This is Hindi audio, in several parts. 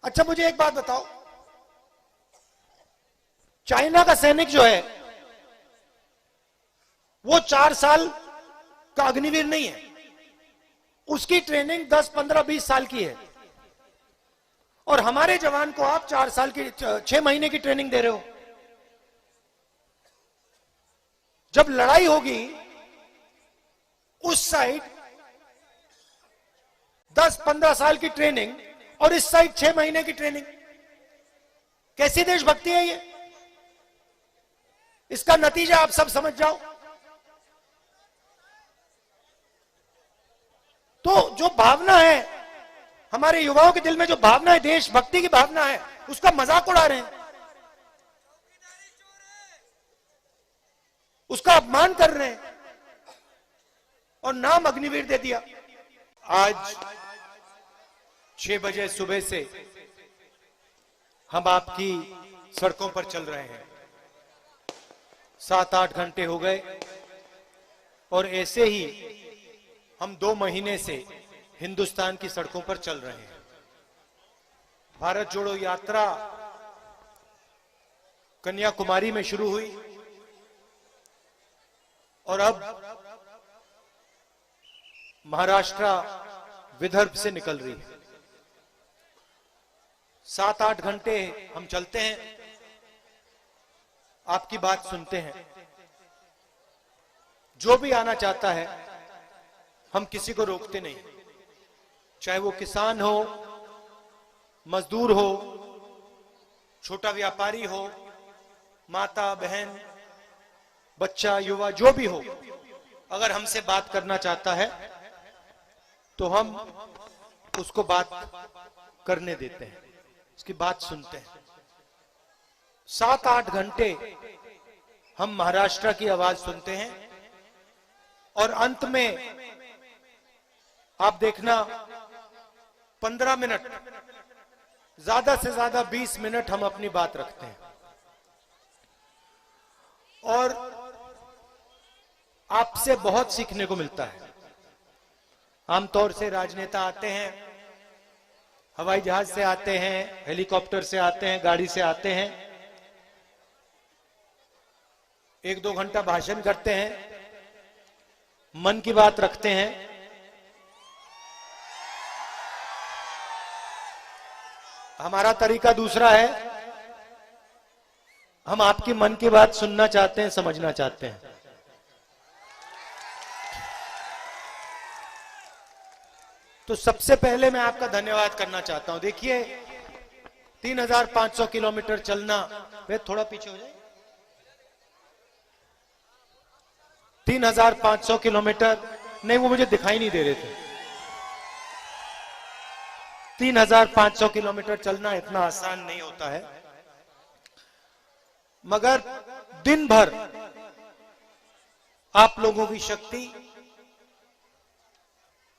अच्छा मुझे एक बात बताओ, चाइना का सैनिक जो है वो 4 साल का अग्निवीर नहीं है, उसकी ट्रेनिंग 10, 15, 20 साल की है। और हमारे जवान को आप 4 साल की 6 महीने की ट्रेनिंग दे रहे हो। जब लड़ाई होगी उस साइड 10, 15 साल की ट्रेनिंग और इस साइड 6 महीने की ट्रेनिंग, कैसी देशभक्ति है ये? इसका नतीजा आप सब समझ जाओ। तो जो भावना है हमारे युवाओं के दिल में, जो भावना है देशभक्ति की भावना है, उसका मजाक उड़ा रहे हैं, उसका अपमान कर रहे हैं और नाम अग्निवीर दे दिया। आज 6 बजे सुबह से हम आपकी सड़कों पर चल रहे हैं। 7-8 घंटे हो गए और ऐसे ही हम 2 महीने से हिंदुस्तान की सड़कों पर चल रहे हैं। भारत जोड़ो यात्रा कन्याकुमारी में शुरू हुई और अब महाराष्ट्र विदर्भ से निकल रही है। 7-8 घंटे हम चलते हैं, आपकी बात सुनते हैं। जो भी आना चाहता है हम किसी को रोकते नहीं, चाहे वो किसान हो, मजदूर हो, छोटा व्यापारी हो, माता बहन, बच्चा, युवा, जो भी हो, अगर हमसे बात करना चाहता है तो हम उसको बात करने देते हैं, उसकी बात सुनते हैं। 7-8 घंटे हम महाराष्ट्र की आवाज सुनते हैं और अंत में आप देखना 15 मिनट, ज्यादा से ज्यादा 20 मिनट हम अपनी बात रखते हैं। और आपसे बहुत सीखने को मिलता है। आमतौर से राजनेता आते हैं, हवाई जहाज से आते हैं, हेलीकॉप्टर से आते हैं, गाड़ी से आते हैं, 1-2 घंटा भाषण करते हैं, मन की बात रखते हैं। हमारा तरीका दूसरा है, हम आपकी मन की बात सुनना चाहते हैं, समझना चाहते हैं। तो सबसे पहले मैं आपका धन्यवाद करना चाहता हूं। देखिए 3500 किलोमीटर चलना, वे थोड़ा पीछे हो जाए, 3500 किलोमीटर नहीं, वो मुझे दिखाई नहीं दे रहे थे। 3500 किलोमीटर चलना इतना आसान नहीं होता है, मगर दिन भर आप लोगों की शक्ति,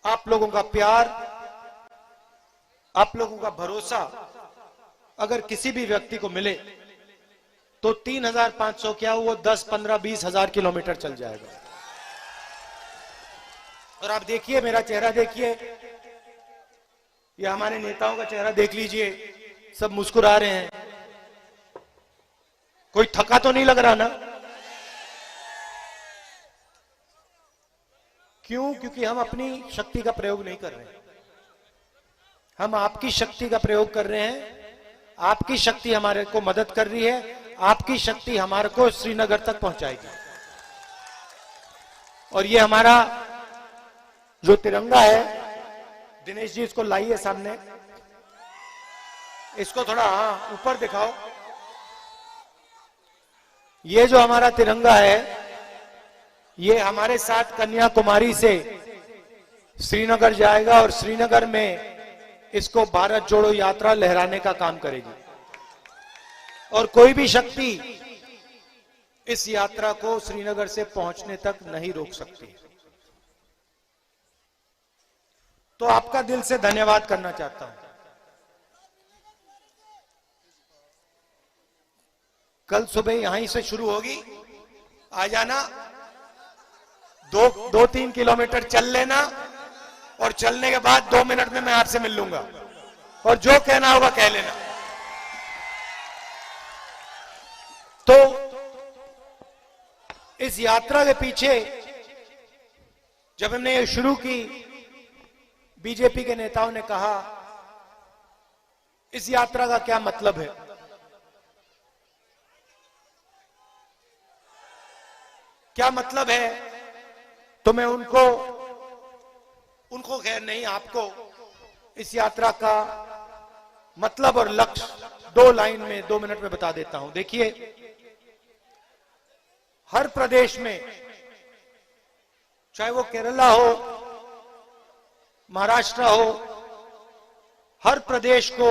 आप लोगों का प्यार, आप लोगों का भरोसा अगर किसी भी व्यक्ति को मिले तो 3500 क्या वो 10, 15, 20 हजार किलोमीटर चल जाएगा। और आप देखिए, मेरा चेहरा देखिए, ये हमारे नेताओं का चेहरा देख लीजिए, सब मुस्कुरा रहे हैं। कोई थका तो नहीं लग रहा ना? क्यों? क्योंकि हम अपनी शक्ति का प्रयोग नहीं कर रहे हैं, हम आपकी शक्ति का प्रयोग कर रहे हैं। आपकी शक्ति हमारे को मदद कर रही है, आपकी शक्ति हमारे को श्रीनगर तक पहुंचाएगी। और ये हमारा जो तिरंगा है, दिनेश जी इसको लाइए सामने, इसको थोड़ा ऊपर दिखाओ। ये जो हमारा तिरंगा है, ये हमारे साथ कन्याकुमारी से श्रीनगर जाएगा और श्रीनगर में इसको भारत जोड़ो यात्रा लहराने का काम करेगी। और कोई भी शक्ति इस यात्रा को श्रीनगर से पहुंचने तक नहीं रोक सकती। तो आपका दिल से धन्यवाद करना चाहता हूं। कल सुबह यहीं से शुरू होगी, आ जाना, 2-3 किलोमीटर चल लेना और चलने के बाद 2 मिनट में मैं आपसे मिल लूंगा। और जो कहना होगा कह लेना। तो इस यात्रा के पीछे जब हमने ये शुरू की, बीजेपी के नेताओं ने कहा इस यात्रा का क्या मतलब है। क्या मतलब है, तो मैं उनको खैर नहीं, आपको इस यात्रा का मतलब और लक्ष्य 2 लाइन में 2 मिनट में बता देता हूं। देखिए, हर प्रदेश में, चाहे वो केरला हो, महाराष्ट्र हो, हर प्रदेश को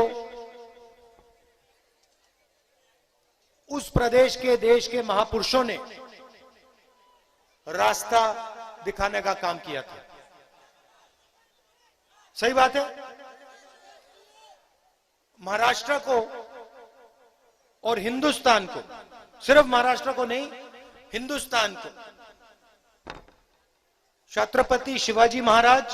उस प्रदेश के, देश के महापुरुषों ने रास्ता दिखाने का काम किया था। सही बात है। महाराष्ट्र को और हिंदुस्तान को, सिर्फ महाराष्ट्र को नहीं, हिंदुस्तान को छत्रपति शिवाजी महाराज,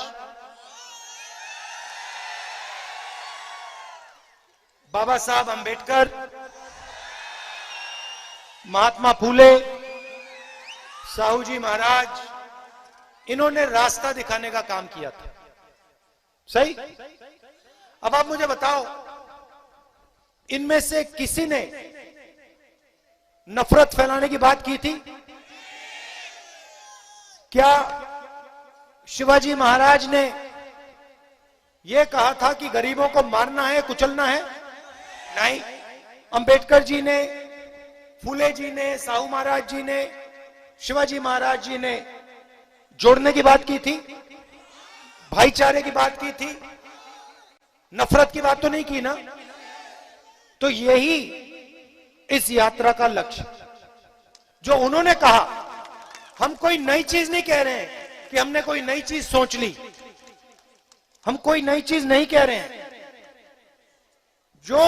बाबा साहब अंबेडकर, महात्मा फूले, साहू जी महाराज, इन्होंने रास्ता दिखाने का काम किया था। सही। अब आप मुझे बताओ, इनमें से किसी ने नफरत फैलाने की बात की थी? क्या शिवाजी महाराज ने यह कहा था कि गरीबों को मारना है, कुचलना है? नहीं। अंबेडकर जी ने, फूले जी ने, साहू महाराज जी ने, शिवाजी महाराज जी ने जोड़ने की बात की थी, भाईचारे की बात की थी, नफरत की बात तो नहीं की ना। तो यही इस यात्रा का लक्ष्य, जो उन्होंने कहा, हम कोई नई चीज नहीं कह रहे हैं कि हमने कोई नई चीज सोच ली, हम कोई नई चीज नहीं कह रहे हैं। जो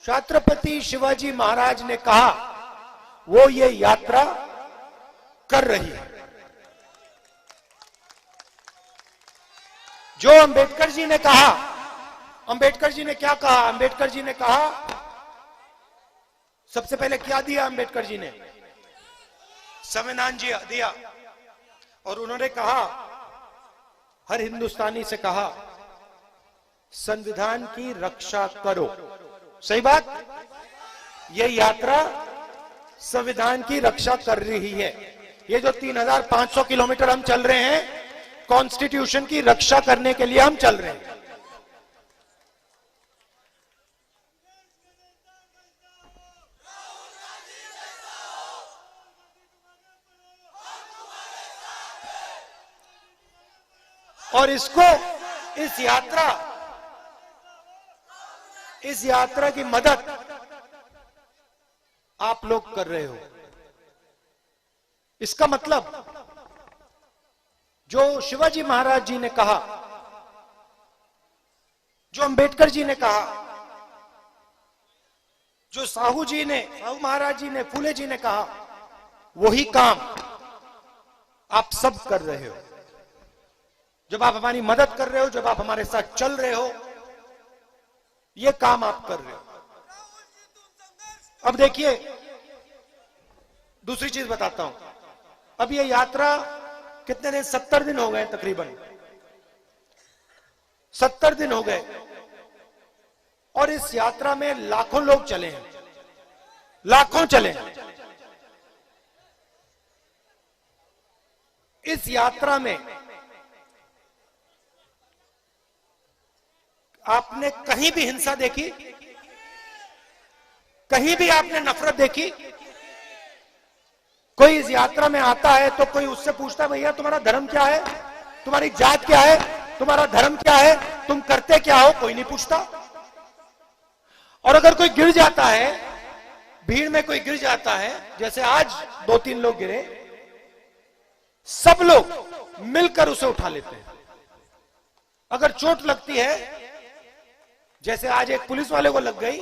छत्रपति शिवाजी महाराज ने कहा, वो ये यात्रा कर रही है। जो अंबेडकर जी ने कहा, अंबेडकर जी ने क्या कहा? अंबेडकर जी ने कहा, सबसे पहले क्या दिया अंबेडकर जी ने? संविधान जी दिया। और उन्होंने कहा, हर हिंदुस्तानी से कहा, संविधान की रक्षा करो। सही बात। यह यात्रा संविधान की रक्षा कर रही है। ये जो 3500 किलोमीटर हम चल रहे हैं, कॉन्स्टिट्यूशन की रक्षा करने के लिए हम चल रहे हैं। और इसको, इस यात्रा की मदद आप लोग कर रहे हो। इसका मतलब, जो शिवाजी महाराज जी ने कहा, जो अंबेडकर जी ने कहा, जो साहू महाराज जी ने, फूले जी ने कहा, वही काम आप सब कर रहे हो। जब आप हमारी मदद कर रहे हो, जब आप हमारे साथ चल रहे हो, ये काम आप कर रहे हो। अब देखिए, दूसरी चीज बताता हूं। अब ये यात्रा कितने दिन? 70 दिन हो गए तकरीबन, 70 दिन हो गए। और इस यात्रा में लाखों लोग चले हैं, लाखों चले हैं। इस यात्रा में आपने कहीं भी हिंसा देखी? कहीं भी आपने नफरत देखी? कोई इस यात्रा में आता है तो कोई उससे पूछता है, भैया तुम्हारा धर्म क्या है, तुम्हारी जात क्या है, तुम्हारा धर्म क्या है, तुम करते क्या हो? कोई नहीं पूछता। और अगर कोई गिर जाता है, भीड़ में कोई गिर जाता है, जैसे आज 2-3 लोग गिरे, सब लोग मिलकर उसे उठा लेते हैं। अगर चोट लगती है, जैसे आज एक पुलिस वाले को लग गई,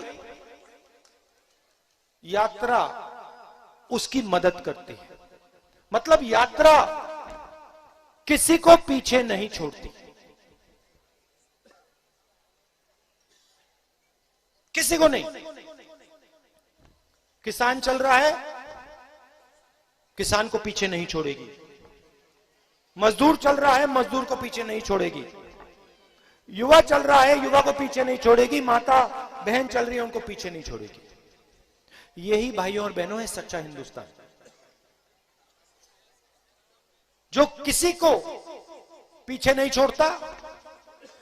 यात्रा उसकी मदद करती है। मतलब यात्रा किसी को पीछे नहीं छोड़ती। किसी को नहीं। किसान चल रहा है, किसान को पीछे नहीं छोड़ेगी। मजदूर चल रहा है, मजदूर को पीछे नहीं छोड़ेगी। युवा चल रहा है, युवा को पीछे नहीं छोड़ेगी। माता बहन चल रही है, उनको पीछे नहीं छोड़ेगी। यही भाइयों और बहनों है सच्चा हिंदुस्तान, जो किसी को पीछे नहीं छोड़ता,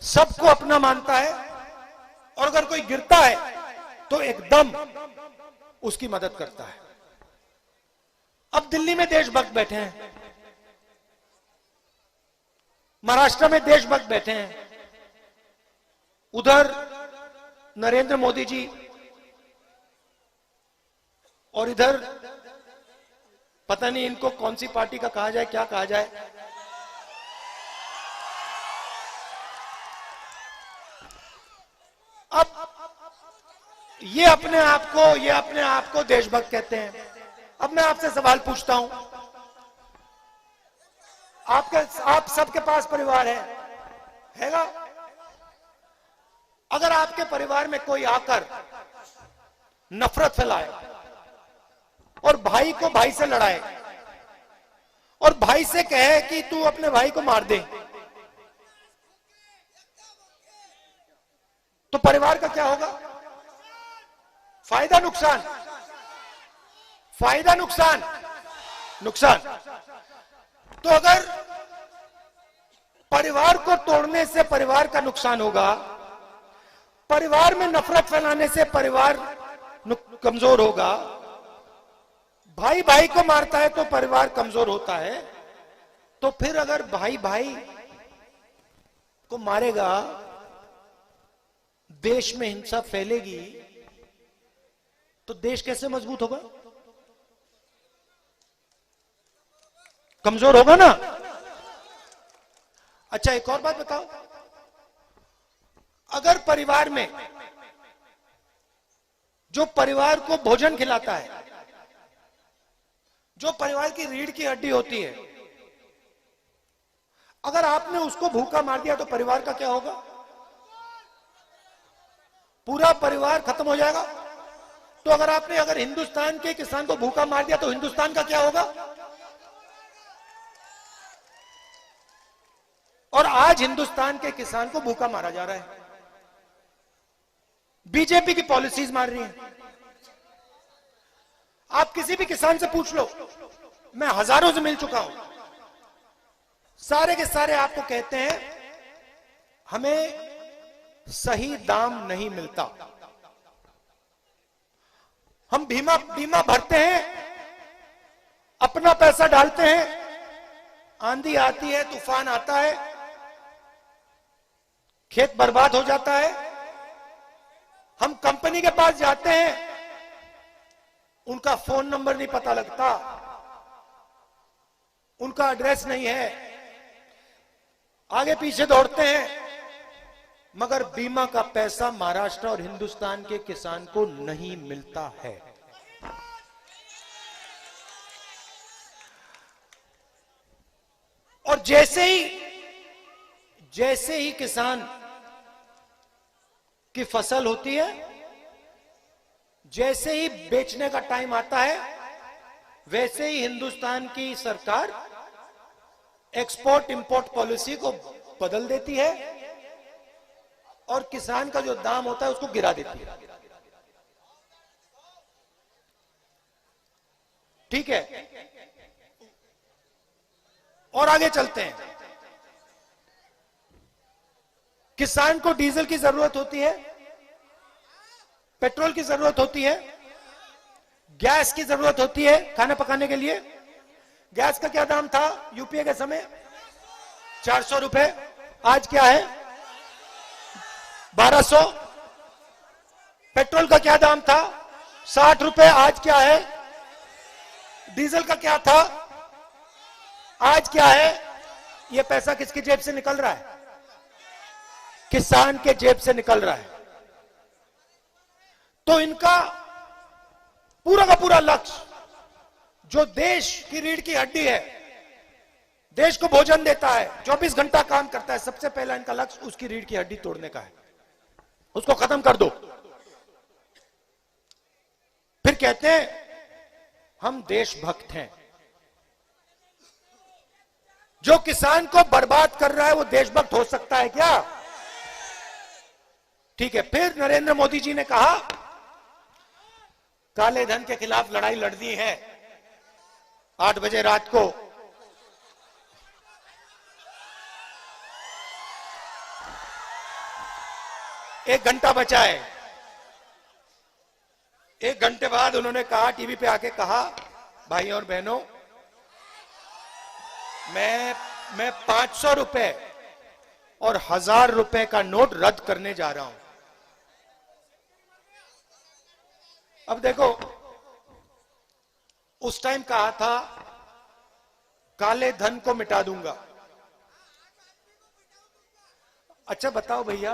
सबको अपना मानता है, और अगर कोई गिरता है तो एकदम उसकी मदद करता है। अब दिल्ली में देशभक्त बैठे हैं, महाराष्ट्र में देशभक्त बैठे हैं, उधर नरेंद्र मोदी जी, और इधर पता नहीं इनको कौन सी पार्टी का कहा जाए, क्या कहा जाए। अब ये अपने आप को देशभक्त कहते हैं। अब मैं आपसे सवाल पूछता हूं, आप सबके पास परिवार हैगा? अगर आपके परिवार में कोई आकर नफरत फैलाए और भाई को भाई से लड़ाए और भाई से कहे कि तू अपने भाई को मार दे, तो परिवार का क्या होगा? फायदा नुकसान, फायदा नुकसान, नुकसान। तो अगर परिवार को तोड़ने से परिवार का नुकसान होगा, परिवार में नफरत फैलाने से परिवार कमजोर होगा, भाई भाई को मारता है तो परिवार कमजोर होता है, तो फिर अगर भाई भाई को मारेगा, देश में हिंसा फैलेगी, तो देश कैसे मजबूत होगा? कमजोर होगा ना। अच्छा, एक और बात बताओ, अगर परिवार में जो परिवार को भोजन खिलाता है, जो परिवार की रीढ़ की हड्डी होती है, अगर आपने उसको भूखा मार दिया तो परिवार का क्या होगा? पूरा परिवार खत्म हो जाएगा। तो अगर हिंदुस्तान के किसान को भूखा मार दिया तो हिंदुस्तान का क्या होगा? और आज हिंदुस्तान के किसान को भूखा मारा जा रहा है, बीजेपी की पॉलिसीज मार रही है। आप किसी भी किसान से पूछ लो, मैं हजारों से मिल चुका हूं, सारे के सारे आपको कहते हैं हमें सही दाम नहीं मिलता। हम बीमा भरते हैं, अपना पैसा डालते हैं, आंधी आती है, तूफान आता है, खेत बर्बाद हो जाता है, हम कंपनी के पास जाते हैं, उनका फोन नंबर नहीं पता लगता, उनका एड्रेस नहीं है, आगे पीछे दौड़ते हैं, मगर बीमा का पैसा महाराष्ट्र और हिंदुस्तान के किसान को नहीं मिलता है। और जैसे ही किसान की फसल होती है, जैसे ही बेचने का टाइम आता है, वैसे ही हिंदुस्तान की सरकार एक्सपोर्ट इंपोर्ट पॉलिसी को बदल देती है और किसान का जो दाम होता है उसको गिरा देती है। ठीक है, और आगे चलते हैं। किसान को डीजल की जरूरत होती है, पेट्रोल की जरूरत होती है, गैस की जरूरत होती है खाना पकाने के लिए। गैस का क्या दाम था यूपीए के समय? 400 रुपए। आज क्या है? 1200। पेट्रोल का क्या दाम था? 60 रुपए। आज क्या है? डीजल का क्या था? आज क्या है? यह पैसा किसकी जेब से निकल रहा है? किसान के जेब से निकल रहा है। तो इनका पूरा का पूरा लक्ष्य, जो देश की रीढ़ की हड्डी है, देश को भोजन देता है, 24 घंटा काम करता है, सबसे पहला इनका लक्ष्य उसकी रीढ़ की हड्डी तोड़ने का है। उसको खत्म कर दो। कहते हैं हम देशभक्त हैं। जो किसान को बर्बाद कर रहा है वो देशभक्त हो सकता है क्या? ठीक है। फिर नरेंद्र मोदी जी ने कहा काले धन के खिलाफ लड़ाई लड़नी है। 8 बजे रात को एक घंटा बचा है। 1 घंटे बाद उन्होंने कहा, टीवी पे आके कहा, भाई और बहनों, मैं 500 रुपए और 1000 रुपए का नोट रद्द करने जा रहा हूं। अब देखो, उस टाइम कहा था काले धन को मिटा दूंगा। अच्छा बताओ भैया,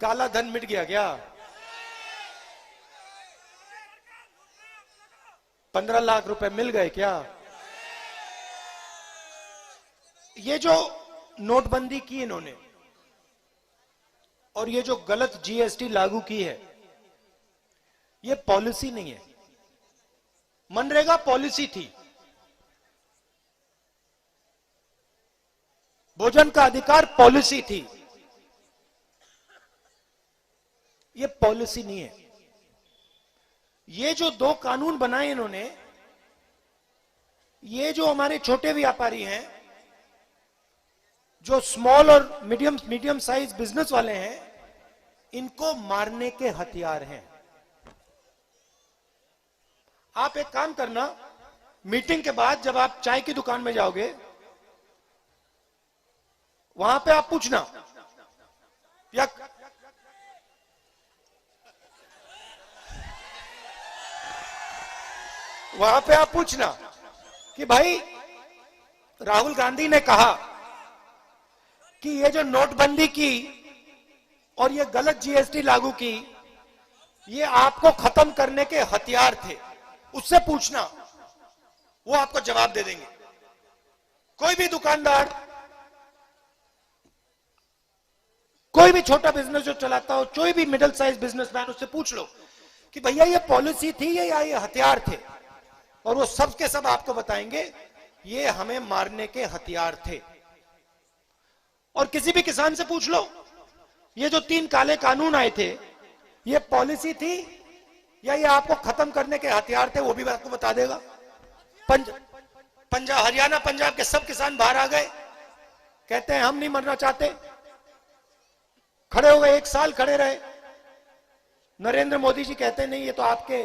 काला धन मिट गया क्या? 15 लाख रुपए मिल गए क्या? ये जो नोटबंदी की इन्होंने और ये जो गलत जीएसटी लागू की है, ये पॉलिसी नहीं है। मनरेगा पॉलिसी थी, भोजन का अधिकार पॉलिसी थी, ये पॉलिसी नहीं है। ये जो 2 कानून बनाए इन्होंने, ये जो हमारे छोटे व्यापारी हैं, जो स्मॉल और मीडियम साइज बिजनेस वाले हैं, इनको मारने के हथियार हैं। आप एक काम करना, मीटिंग के बाद जब आप चाय की दुकान में जाओगे, वहां पे आप पूछना, या वहां पे आप पूछना कि भाई राहुल गांधी ने कहा कि ये जो नोटबंदी की और ये गलत जीएसटी लागू की, ये आपको खत्म करने के हथियार थे। उससे पूछना, वो आपको जवाब दे देंगे। कोई भी दुकानदार, कोई भी छोटा बिजनेस जो चलाता हो, कोई भी मिडिल साइज बिजनेसमैन, उससे पूछ लो कि भैया ये पॉलिसी थी या ये हथियार थे, और वो सब के सब आपको बताएंगे ये हमें मारने के हथियार थे। और किसी भी किसान से पूछ लो, ये जो 3 काले कानून आए थे, ये पॉलिसी थी या ये आपको खत्म करने के हथियार थे, वो भी आपको बता देगा। हरियाणा पंजाब के सब किसान बाहर आ गए, कहते हैं हम नहीं मरना चाहते। खड़े हो गए, 1 साल खड़े रहे। नरेंद्र मोदी जी कहते हैं नहीं, ये तो आपके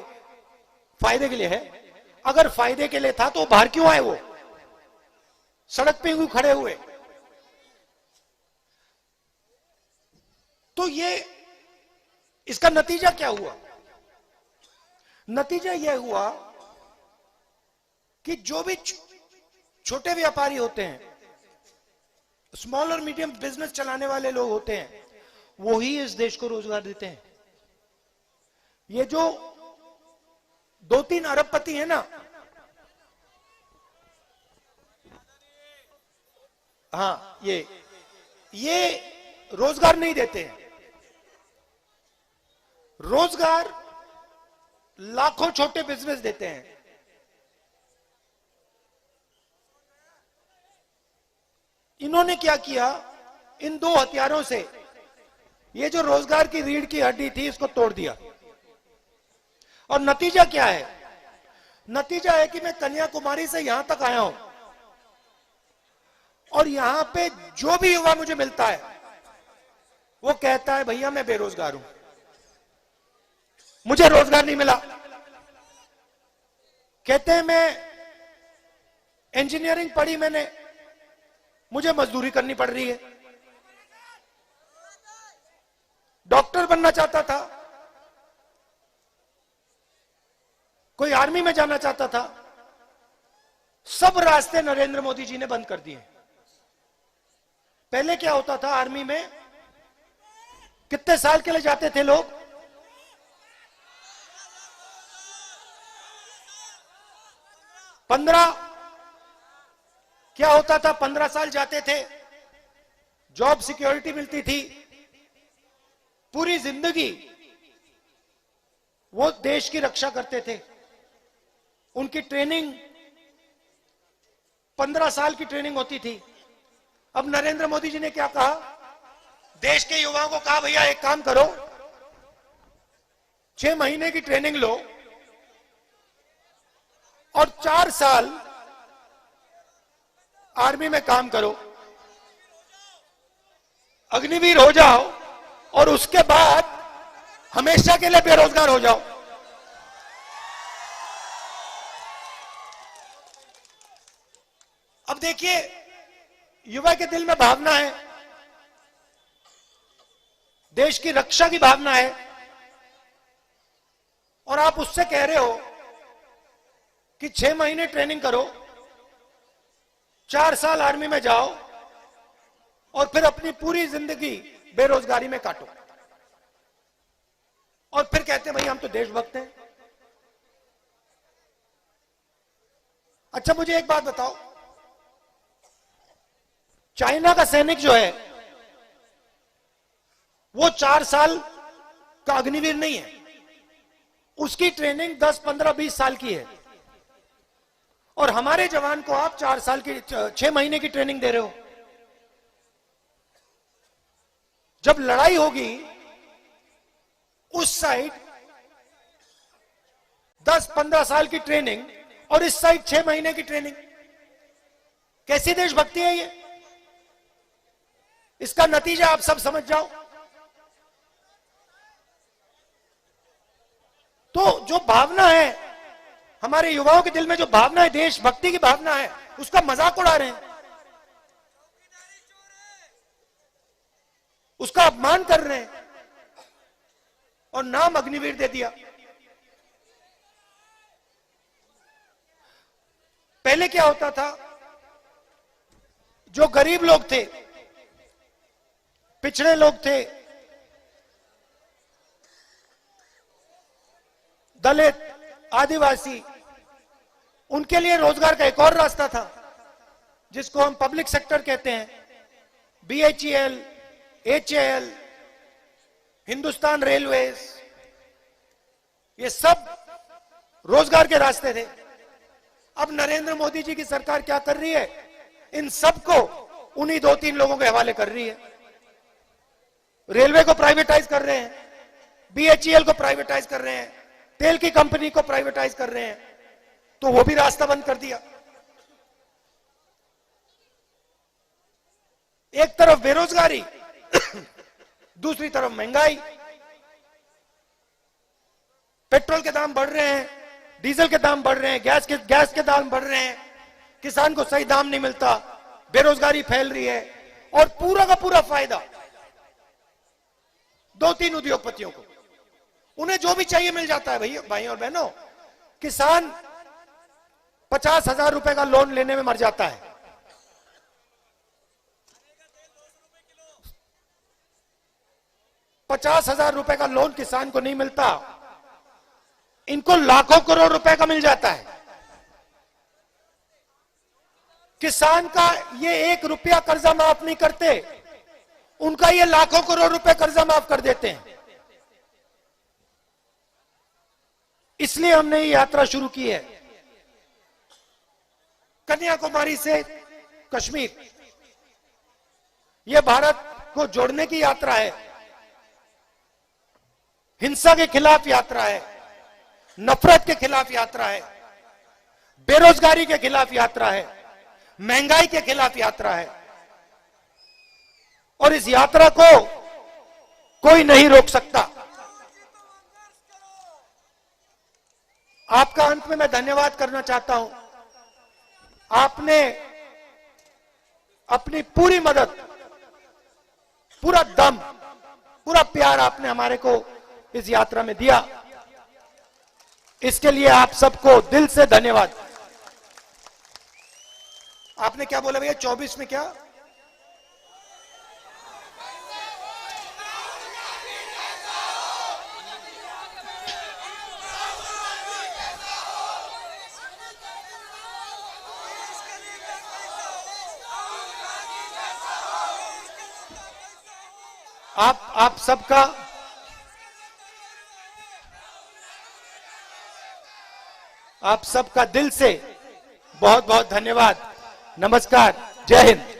फायदे के लिए है। अगर फायदे के लिए था तो बाहर क्यों आए? वो सड़क पे खड़े हुए। तो ये इसका नतीजा क्या हुआ? नतीजा यह हुआ कि जो भी छोटे व्यापारी होते हैं, स्मॉल और मीडियम बिजनेस चलाने वाले लोग होते हैं, वो ही इस देश को रोजगार देते हैं। ये जो 2-3 अरबपति है ना, हाँ, ये रोजगार नहीं देते हैं। रोजगार लाखों छोटे बिजनेस देते हैं। इन्होंने क्या किया? इन 2 हथियारों से ये जो रोजगार की रीढ़ की हड्डी थी, इसको तोड़ दिया। और नतीजा क्या है? नतीजा है कि मैं कन्याकुमारी से यहां तक आया हूं, और यहां पे जो भी युवा मुझे मिलता है, वो कहता है भैया मैं बेरोजगार हूं, मुझे रोजगार नहीं मिला। कहते हैं मैं इंजीनियरिंग पढ़ी मैंने, मुझे मजदूरी करनी पड़ रही है। डॉक्टर बनना चाहता था, कोई आर्मी में जाना चाहता था, सब रास्ते नरेंद्र मोदी जी ने बंद कर दिए। पहले क्या होता था? आर्मी में कितने साल के लिए जाते थे लोग? 15। क्या होता था? 15 साल जाते थे, जॉब सिक्योरिटी मिलती थी, पूरी जिंदगी वो देश की रक्षा करते थे। उनकी ट्रेनिंग 15 साल की ट्रेनिंग होती थी। अब नरेंद्र मोदी जी ने क्या कहा, देश के युवाओं को कहा, भैया एक काम करो, 6 महीने की ट्रेनिंग लो और 4 साल आर्मी में काम करो, अग्निवीर हो जाओ और उसके बाद हमेशा के लिए बेरोजगार हो जाओ। अब देखिए, युवा के दिल में भावना है, देश की रक्षा की भावना है, और आप उससे कह रहे हो कि 6 महीने ट्रेनिंग करो, 4 साल आर्मी में जाओ और फिर अपनी पूरी जिंदगी बेरोजगारी में काटो, और फिर कहते हैं भाई हम तो देशभक्त हैं। अच्छा, मुझे एक बात बताओ, चाइना का सैनिक जो है वो 4 साल का अग्निवीर नहीं है, उसकी ट्रेनिंग 10, 15, 20 साल की है, और हमारे जवान को आप 4 साल की 6 महीने की ट्रेनिंग दे रहे हो। जब लड़ाई होगी उस साइड 10, 15 साल की ट्रेनिंग और इस साइड 6 महीने की ट्रेनिंग, कैसी देशभक्ति है ये? इसका नतीजा आप सब समझ जाओ। तो जो भावना है हमारे युवाओं के दिल में, जो भावना है, देशभक्ति की भावना है, उसका मजाक उड़ा रहे हैं, उसका अपमान कर रहे हैं और नाम अग्निवीर दे दिया। पहले क्या होता था, जो गरीब लोग थे, पिछड़े लोग थे, दलित, आदिवासी, उनके लिए रोजगार का एक और रास्ता था जिसको हम पब्लिक सेक्टर कहते हैं। BHEL, HAL, हिंदुस्तान रेलवेज, ये सब रोजगार के रास्ते थे। अब नरेंद्र मोदी जी की सरकार क्या कर रही है, इन सबको उन्हीं 2-3 लोगों के हवाले कर रही है। रेलवे को प्राइवेटाइज कर रहे हैं, BHEL को प्राइवेटाइज कर रहे हैं, तेल की कंपनी को प्राइवेटाइज कर रहे हैं, तो वो भी रास्ता बंद कर दिया। एक तरफ बेरोजगारी, दूसरी तरफ महंगाई, पेट्रोल के दाम बढ़ रहे हैं, डीजल के दाम बढ़ रहे हैं, गैस के दाम बढ़ रहे हैं, किसान को सही दाम नहीं मिलता, बेरोजगारी फैल रही है, और पूरा का पूरा फायदा 2-3 उद्योगपतियों को। उन्हें जो भी चाहिए मिल जाता है। भैया, भाई और बहनों, किसान 50,000 रुपए का लोन लेने में मर जाता है। ₹50,000 का लोन किसान को नहीं मिलता, इनको लाखों करोड़ रुपए का मिल जाता है। किसान का ये 1 रुपया कर्जा माफ नहीं करते, उनका ये लाखों करोड़ रुपए कर्जा माफ कर देते हैं। इसलिए हमने ये यात्रा शुरू की है, कन्याकुमारी से कश्मीर, यह भारत को जोड़ने की यात्रा है, हिंसा के खिलाफ यात्रा है, नफरत के खिलाफ यात्रा है, बेरोजगारी के खिलाफ यात्रा है, महंगाई के खिलाफ यात्रा है, और इस यात्रा को कोई नहीं रोक सकता। आपका अंत में मैं धन्यवाद करना चाहता हूं। आपने अपनी पूरी मदद, पूरा दम, पूरा प्यार आपने हमारे को इस यात्रा में दिया। इसके लिए आप सबको दिल से धन्यवाद। आपने क्या बोला भैया, 24 में क्या? आप सबका आप सबका दिल से बहुत बहुत धन्यवाद। नमस्कार, जय हिंद।